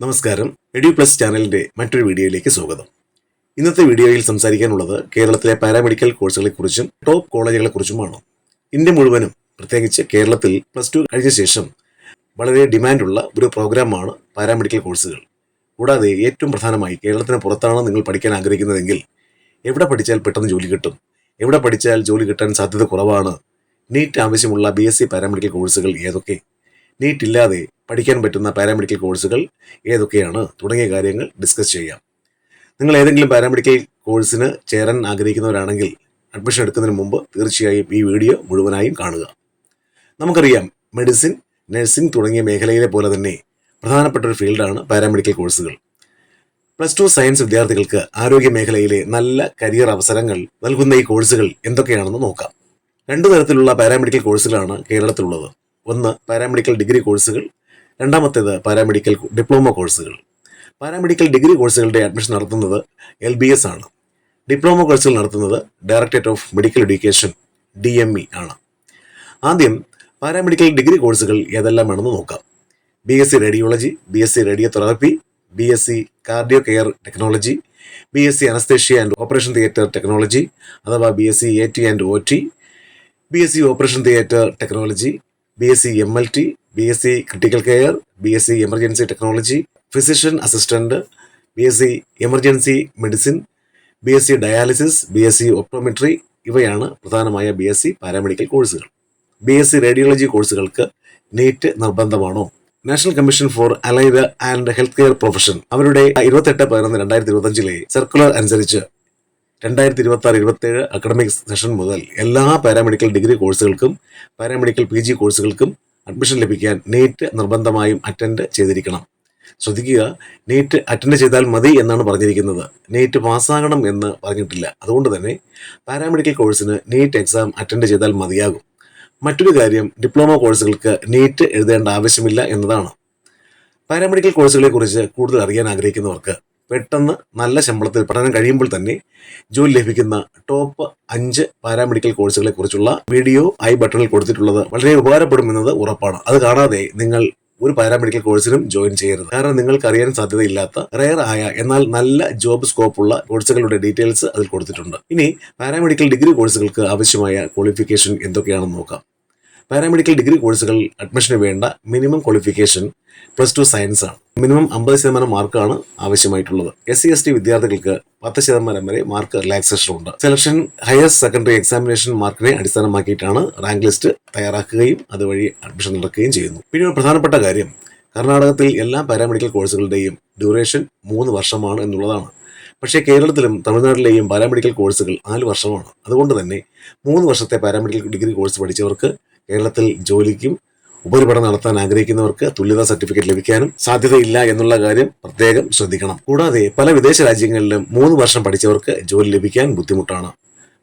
നമസ്കാരം. Edu plus ചാനലിന്റെ മറ്റൊരു വീഡിയോയിലേക്ക് സ്വാഗതം. ഇന്നത്തെ വീഡിയോയിൽ സംസാരിക്കാനുള്ളത് കേരളത്തിലെ പാരാമെഡിക്കൽ കോഴ്സുകളെക്കുറിച്ചും ടോപ്പ് കോളേജുകളെക്കുറിച്ചുമാണ്. ഇന്ത്യ മുഴുവനും, പ്രത്യേകിച്ച് കേരളത്തിൽ +2 കഴിഞ്ഞ ശേഷം വളരെ ഡിമാൻഡുള്ള ഒരു പ്രോഗ്രാമാണ് പാരാമെഡിക്കൽ കോഴ്സുകൾ. കൂടാതെ ഏറ്റവും പ്രധാനമായി കേരളത്തിന് പുറത്താണ് നിങ്ങൾ പഠിക്കാൻ ആഗ്രഹിക്കുന്നതെങ്കിൽ എവിടെ പഠിച്ചാൽ പെട്ടെന്ന് ജോലി കിട്ടും, എവിടെ പഠിച്ചാൽ ജോലി കിട്ടാൻ സാധ്യത കുറവാണ്, നീറ്റ് ആവശ്യമുള്ള BSc പാരാമെഡിക്കൽ കോഴ്സുകൾ ഏതൊക്കെ, നീറ്റ് ഇല്ലാതെ പഠിക്കാൻ പറ്റുന്ന പാരാമെഡിക്കൽ കോഴ്സുകൾ ഏതൊക്കെയാണ് തുടങ്ങിയ കാര്യങ്ങൾ ഡിസ്കസ് ചെയ്യാം. നിങ്ങൾ ഏതെങ്കിലും പാരാമെഡിക്കൽ കോഴ്സിന് ചേരാൻ ആഗ്രഹിക്കുന്നവരാണെങ്കിൽ അഡ്മിഷൻ എടുക്കുന്നതിന് മുമ്പ് തീർച്ചയായും ഈ വീഡിയോ മുഴുവനായും കാണുക. നമുക്കറിയാം, മെഡിസിൻ, നഴ്സിംഗ് തുടങ്ങിയ മേഖലയിലെ പോലെ തന്നെ പ്രധാനപ്പെട്ട ഒരു ഫീൽഡാണ് പാരാമെഡിക്കൽ കോഴ്സുകൾ. +2 സയൻസ് വിദ്യാർത്ഥികൾക്ക് ആരോഗ്യ മേഖലയിലെ നല്ല കരിയർ അവസരങ്ങൾ നൽകുന്ന ഈ കോഴ്സുകൾ എന്തൊക്കെയാണെന്ന് നോക്കാം. 2 തരത്തിലുള്ള പാരാമെഡിക്കൽ കോഴ്സുകളാണ് കേരളത്തിലുള്ളത്. ഒന്ന് പാരാമെഡിക്കൽ ഡിഗ്രി കോഴ്സുകൾ, രണ്ടാമത്തേത് പാരാമെഡിക്കൽ ഡിപ്ലോമ കോഴ്സുകൾ. പാരാമെഡിക്കൽ ഡിഗ്രി കോഴ്സുകളുടെ അഡ്മിഷൻ നടത്തുന്നത് LBS ആണ്. ഡിപ്ലോമ കോഴ്സുകൾ നടത്തുന്നത് directorate of medical education DME ആണ്. ആദ്യം പാരാമെഡിക്കൽ ഡിഗ്രി കോഴ്സുകൾ ഏതെല്ലാമാണെന്ന് നോക്കാം. BSc radiology, BSc radiotherapy, BSc cardio care technology, BSc anaesthesia and operation theatre technology അഥവാ BSc AT and OT, BSc operation theatre technology, BSc MLT, BSc critical care, BSc emergency technology, physician assistant, BSc emergency medicine, BSc dialysis, BSc optometry ഇവയാണ് പ്രധാനമായ BSc paramedical കോഴ്സുകൾ. BSc radiology കോഴ്സുകൾക്ക് NEET നിർബന്ധമാണോ? National commission for allied and health care profession അവരുടെ 28/11/2025 circular അനുസരിച്ച് 2026-27 academic session മുതൽ എല്ലാ paramedical degree കോഴ്സുകൾക്കും പാരാമെഡിക്കൽ PG കോഴ്സുകൾക്കും അഡ്മിഷൻ ലഭിക്കാൻ നീറ്റ് നിർബന്ധമായും അറ്റൻഡ് ചെയ്തിരിക്കണം. ശ്രദ്ധിക്കുക, നീറ്റ് അറ്റൻഡ് ചെയ്താൽ മതി എന്നാണ് പറഞ്ഞിരിക്കുന്നത്, നീറ്റ് പാസ്സാകണം എന്ന് പറഞ്ഞിട്ടില്ല. അതുകൊണ്ട് തന്നെ പാരാമെഡിക്കൽ കോഴ്സിന് നീറ്റ് എക്സാം അറ്റൻഡ് ചെയ്താൽ മതിയാകും. മറ്റൊരു കാര്യം, ഡിപ്ലോമ കോഴ്സുകൾക്ക് നീറ്റ് എഴുതേണ്ട ആവശ്യമില്ല എന്നതാണ്. പാരാമെഡിക്കൽ കോഴ്സുകളെ കുറിച്ച് കൂടുതൽ അറിയാൻ ആഗ്രഹിക്കുന്നവർക്ക് പെട്ടെന്ന് നല്ല ശമ്പളത്തിൽ പഠനം കഴിയുമ്പോൾ തന്നെ ജോലി ലഭിക്കുന്ന ടോപ്പ് 5 പാരാമെഡിക്കൽ കോഴ്സുകളെ കുറിച്ചുള്ള വീഡിയോ ഐ ബട്ടണിൽ കൊടുത്തിട്ടുള്ളത് വളരെ ഉപകാരപ്പെടുമെന്നത് ഉറപ്പാണ്. അത് കാണാതെ നിങ്ങൾ ഒരു പാരാമെഡിക്കൽ കോഴ്സിനും ജോയിൻ ചെയ്യരുത്. കാരണം നിങ്ങൾക്ക് അറിയാൻ സാധ്യതയില്ലാത്ത റെയർ ആയ എന്നാൽ നല്ല ജോബ് സ്കോപ്പുള്ള കോഴ്സുകളുടെ ഡീറ്റെയിൽസ് അതിൽ കൊടുത്തിട്ടുണ്ട്. ഇനി പാരാമെഡിക്കൽ ഡിഗ്രി കോഴ്സുകൾക്ക് ആവശ്യമായ ക്വാളിഫിക്കേഷൻ എന്തൊക്കെയാണെന്ന് നോക്കാം. പാരാമെഡിക്കൽ ഡിഗ്രി കോഴ്സുകൾ അഡ്മിഷന് വേണ്ട മിനിമം ക്വാളിഫിക്കേഷൻ +2 സയൻസ് ആണ്. മിനിമം 50% മാർക്കാണ് ആവശ്യമായിട്ടുള്ളത്. SC/ST വിദ്യാർത്ഥികൾക്ക് 10% വരെ മാർക്ക് റിലാക്സേഷൻ ഉണ്ട്. സെലക്ഷൻ ഹയർ സെക്കൻഡറി എക്സാമിനേഷൻ മാർക്കിനെ അടിസ്ഥാനമാക്കിയിട്ടാണ് റാങ്ക് ലിസ്റ്റ് തയ്യാറാക്കുകയും അതുവഴി അഡ്മിഷൻ നടക്കുകയും ചെയ്യുന്നു. പിന്നെ ഒരു പ്രധാനപ്പെട്ട കാര്യം, കർണാടകത്തിൽ എല്ലാ പാരാമെഡിക്കൽ കോഴ്സുകളുടെയും ഡ്യൂറേഷൻ 3 വർഷമാണ് എന്നുള്ളതാണ്. പക്ഷേ കേരളത്തിലും തമിഴ്നാട്ടിലെയും പാരാമെഡിക്കൽ കോഴ്സുകൾ 4 വർഷമാണ്. അതുകൊണ്ട് തന്നെ 3 വർഷത്തെ പാരാമെഡിക്കൽ ഡിഗ്രി കോഴ്സ് പഠിച്ചവർക്ക് കേരളത്തിൽ ജോലിക്കും ഉപരിപഠനം നടത്താൻ ആഗ്രഹിക്കുന്നവർക്ക് തുല്യതാ സർട്ടിഫിക്കറ്റ് ലഭിക്കാനും സാധ്യതയില്ല എന്നുള്ള കാര്യം പ്രത്യേകം ശ്രദ്ധിക്കണം. കൂടാതെ പല വിദേശ രാജ്യങ്ങളിലും 3 വർഷം പഠിച്ചവർക്ക് ജോലി ലഭിക്കാൻ ബുദ്ധിമുട്ടാണ്.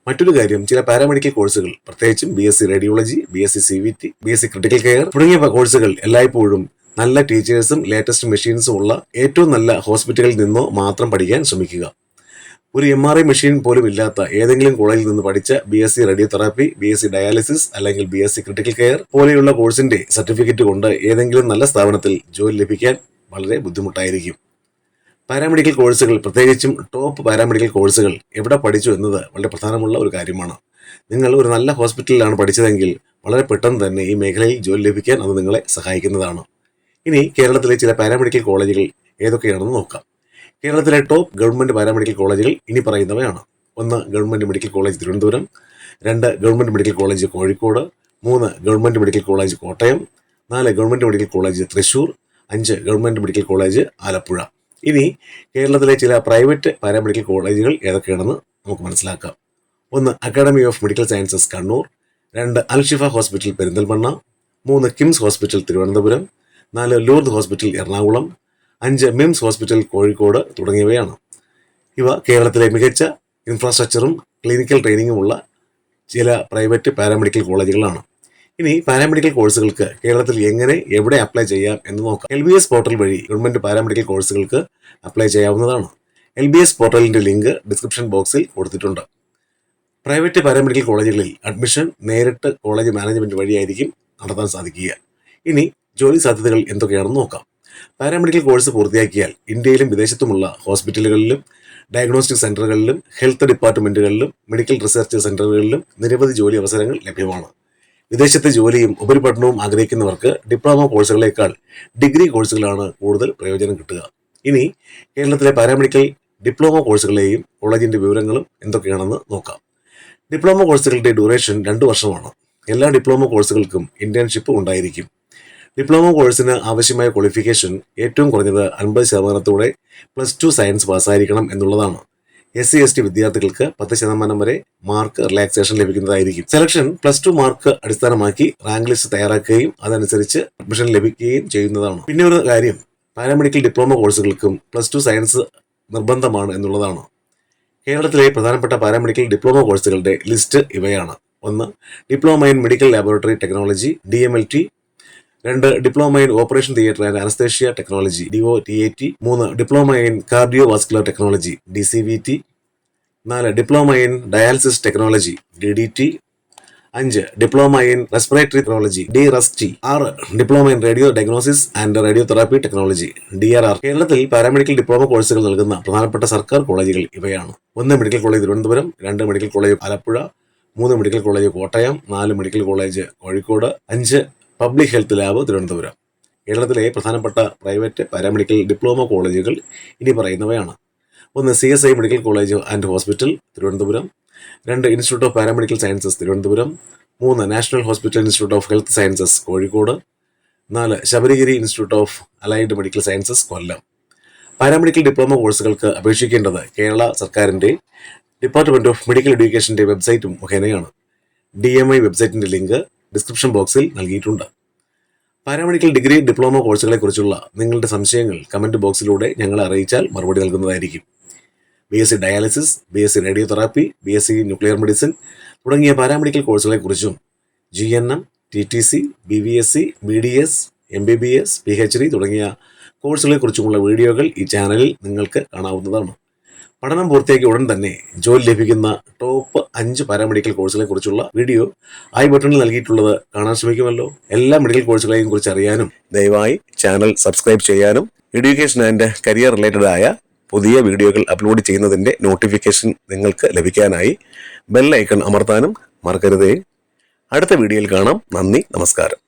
മറ്റൊരു കാര്യം, ചില പാരാമെഡിക്കൽ കോഴ്സുകൾ, പ്രത്യേകിച്ചും BSc radiology, BSc CVT, BSc critical care തുടങ്ങിയ കോഴ്സുകൾ എല്ലായ്പ്പോഴും നല്ല ടീച്ചേഴ്സും ലേറ്റസ്റ്റ് മെഷീൻസും ഉള്ള ഏറ്റവും നല്ല ഹോസ്പിറ്റലിൽ നിന്നോ മാത്രം പഠിക്കാൻ ശ്രമിക്കുക. ഒരു MRI മെഷീൻ പോലും ഇല്ലാത്ത ഏതെങ്കിലും കോളേജിൽ നിന്ന് പഠിച്ച BSc റേഡിയോതെറാപ്പി, BSc ഡയാലിസിസ് അല്ലെങ്കിൽ BSc ക്രിട്ടിക്കൽ കെയർ പോലെയുള്ള കോഴ്സിന്റെ സർട്ടിഫിക്കറ്റ് കൊണ്ട് ഏതെങ്കിലും നല്ല സ്ഥാപനത്തിൽ ജോലി ലഭിക്കാൻ വളരെ ബുദ്ധിമുട്ടായിരിക്കും. പാരാമെഡിക്കൽ കോഴ്സുകൾ, പ്രത്യേകിച്ചും ടോപ്പ് പാരാമെഡിക്കൽ കോഴ്സുകൾ എവിടെ പഠിച്ചു എന്നത് വളരെ പ്രധാനമുള്ള ഒരു കാര്യമാണ്. നിങ്ങൾ ഒരു നല്ല ഹോസ്പിറ്റലിലാണ് പഠിച്ചതെങ്കിൽ വളരെ പെട്ടെന്ന് തന്നെ ഈ മേഖലയിൽ ജോലി ലഭിക്കാൻ അത് നിങ്ങളെ സഹായിക്കുന്നതാണ്. ഇനി കേരളത്തിലെ ചില പാരാമെഡിക്കൽ കോളേജുകൾ ഏതൊക്കെയാണെന്ന് നോക്കാം. കേരളത്തിലെ ടോപ്പ് ഗവൺമെന്റ് പാരാമെഡിക്കൽ കോളേജുകൾ ഇനി പറയുന്നവയാണ്. 1 government medical college Thiruvananthapuram, 2 government medical college Kozhikode, 3 government medical college Kottayam, 4 government medical college Thrissur, 5 government medical college Alappuzha. ഇനി കേരളത്തിലെ ചില പ്രൈവറ്റ് പാരാമെഡിക്കൽ കോളേജുകൾ ഏതൊക്കെയാണെന്ന് നമുക്ക് മനസ്സിലാക്കാം. 1 academy of medical sciences Kannur, 2 Alshifa hospital Perinthalmanna, 3 KIMS hospital Thiruvananthapuram, 4 Lourdes hospital Ernakulam, 5 MIMS hospital Kozhikode തുടങ്ങിയവയാണ്. ഇവ കേരളത്തിലെ മികച്ച ഇൻഫ്രാസ്ട്രക്ചറും ക്ലിനിക്കൽ ട്രെയിനിങ്ങുമുള്ള ചില പ്രൈവറ്റ് പാരാമെഡിക്കൽ കോളേജുകളാണ്. ഇനി പാരാമെഡിക്കൽ കോഴ്സുകൾക്ക് കേരളത്തിൽ എങ്ങനെ, എവിടെ അപ്ലൈ ചെയ്യാം എന്ന് നോക്കാം. LBS പോർട്ടൽ വഴി ഗവൺമെന്റ് പാരാമെഡിക്കൽ കോഴ്സുകൾക്ക് അപ്ലൈ ചെയ്യാവുന്നതാണ്. LBS പോർട്ടലിന്റെ ലിങ്ക് ഡിസ്ക്രിപ്ഷൻ ബോക്സിൽ കൊടുത്തിട്ടുണ്ട്. പ്രൈവറ്റ് പാരാമെഡിക്കൽ കോളേജുകളിൽ അഡ്മിഷൻ നേരിട്ട് കോളേജ് മാനേജ്മെന്റ് വഴിയായിരിക്കും നടത്താൻ സാധിക്കുക. ഇനി ജോലി സാധ്യതകൾ എന്തൊക്കെയാണെന്ന് നോക്കാം. പാരാമെഡിക്കൽ കോഴ്സ് പൂർത്തിയാക്കിയാൽ ഇന്ത്യയിലും വിദേശത്തുമുള്ള ഹോസ്പിറ്റലുകളിലും ഡയഗ്നോസ്റ്റിക് സെന്ററുകളിലും ഹെൽത്ത് ഡിപ്പാർട്ട്മെന്റുകളിലും മെഡിക്കൽ റിസർച്ച് സെന്ററുകളിലും നിരവധി ജോലി അവസരങ്ങൾ ലഭ്യമാണ്. വിദേശത്തെ ജോലിയും ഉപരിപഠനവും ആഗ്രഹിക്കുന്നവർക്ക് ഡിപ്ലോമ കോഴ്സുകളേക്കാൾ ഡിഗ്രി കോഴ്സുകളാണ് കൂടുതൽ പ്രയോജനം കിട്ടുക. ഇനി കേരളത്തിലെ പാരാമെഡിക്കൽ ഡിപ്ലോമ കോഴ്സുകളെയും കോളേജിന്റെ വിവരങ്ങളും എന്തൊക്കെയാണെന്ന് നോക്കാം. ഡിപ്ലോമ കോഴ്സുകളുടെ ഡ്യൂറേഷൻ 2 വർഷമാണ്. എല്ലാ ഡിപ്ലോമ കോഴ്സുകൾക്കും ഇന്റേൺഷിപ്പ് ഉണ്ടായിരിക്കും. ഡിപ്ലോമ കോഴ്സിന് ആവശ്യമായ ക്വാളിഫിക്കേഷൻ ഏറ്റവും കുറഞ്ഞത് 50% +2 സയൻസ് പാസ്സായിരിക്കണം എന്നുള്ളതാണ്. SC/ST വിദ്യാർത്ഥികൾക്ക് 10% വരെ മാർക്ക് റിലാക്സേഷൻ ലഭിക്കുന്നതായിരിക്കും. സെലക്ഷൻ +2 മാർക്ക് അടിസ്ഥാനമാക്കി റാങ്ക് ലിസ്റ്റ് തയ്യാറാക്കുകയും അതനുസരിച്ച് അഡ്മിഷൻ ലഭിക്കുകയും ചെയ്യുന്നതാണ്. പിന്നെ ഒരു കാര്യം, പാരാമെഡിക്കൽ ഡിപ്ലോമ കോഴ്സുകൾക്കും +2 സയൻസ് നിർബന്ധമാണ് എന്നുള്ളതാണ്. കേരളത്തിലെ പ്രധാനപ്പെട്ട പാരാമെഡിക്കൽ ഡിപ്ലോമ കോഴ്സുകളുടെ ലിസ്റ്റ് ഇവയാണ്. 1. Diploma in medical laboratory technology DMLT. 2. Diploma in operation theatre and anaesthesia technology DOTAT. 3. Diploma in cardio vascular technology DCVT. 4. Diploma in dialysis technology DDT. 5. Diploma in respiratory technology DRST. 6. Diploma in radio diagnosis and radiotherapy technology DRR. കേരളത്തിൽ paramedical diploma കോഴ്സുകൾ നൽകുന്ന പ്രധാനപ്പെട്ട സർക്കാർ കോളേജുകൾ ഇവയാണ്. 1. Medical college Thiruvananthapuram. 2. Medical college Alappuzha. 3. Medical college Kottayam. 4. Medical college Kozhikode. 5. Public health lab Thiruvananthapuram. കേരളത്തിലെ പ്രധാനപ്പെട്ട private paramedical diploma കോളേജുകൾ ഇനി പറയുന്നവയാണ്. 1. CSI medical college and hospital Thiruvananthapuram. 2. Institute of paramedical sciences Thiruvananthapuram. 3. National hospital institute of health sciences Kozhikode. 4. Sabarigiri institute of allied medical sciences Kollam. Paramedical diploma കോഴ്സുകൾക്ക് അപേക്ഷിക്കേണ്ടത് കേരള സർക്കാരിന്റെ department of medical എഡ്യൂക്കേഷന്റെ website മുഖേനയാണ്. DMI വെബ്സൈറ്റിന്റെ link description ബോക്സിൽ നൽകിയിട്ടുണ്ട്. Paramedical degree diploma കോഴ്സുകളെ കുറിച്ചുള്ള നിങ്ങളുടെ സംശയങ്ങൾ comment ബോക്സിലൂടെ ഞങ്ങളെ അറിയിച്ചാൽ മറുപടി നൽകുന്നതായിരിക്കും. BSc dialysis, BSc radiotherapy, BSc nuclear medicine തുടങ്ങിയ പാരാമെഡിക്കൽ കോഴ്സുകളെ കുറിച്ചും GNM, TTC, BVSc, BDS, MBBS, PhD തുടങ്ങിയ കോഴ്സുകളെ കുറിച്ചുമുള്ള വീഡിയോകൾ ഈ ചാനലിൽ നിങ്ങൾക്ക് കാണാവുന്നതാണ്. പഠനം പൂർത്തിയാക്കിയ ഉടൻ തന്നെ ജോലി ലഭിക്കുന്ന ടോപ്പ് 5 പാരാമെഡിക്കൽ കോഴ്സുകളെ കുറിച്ചുള്ള വീഡിയോ ഐ ബട്ടണിൽ നൽകിയിട്ടുള്ളത് കാണാൻ ശ്രമിക്കുമല്ലോ. എല്ലാ മെഡിക്കൽ കോഴ്സുകളെയും കുറിച്ച് അറിയാനും ദയവായി ചാനൽ സബ്സ്ക്രൈബ് ചെയ്യാനും എഡ്യൂക്കേഷൻ ആൻഡ് കരിയർ റിലേറ്റഡ് ആയ പുതിയ വീഡിയോകൾ അപ്ലോഡ് ചെയ്യുന്നതിന്റെ നോട്ടിഫിക്കേഷൻ നിങ്ങൾക്ക് ലഭിക്കാനായി ബെൽ ഐക്കൺ അമർത്താനും മറക്കരുതേ. അടുത്ത വീഡിയോയിൽ കാണാം. നന്ദി, നമസ്കാരം.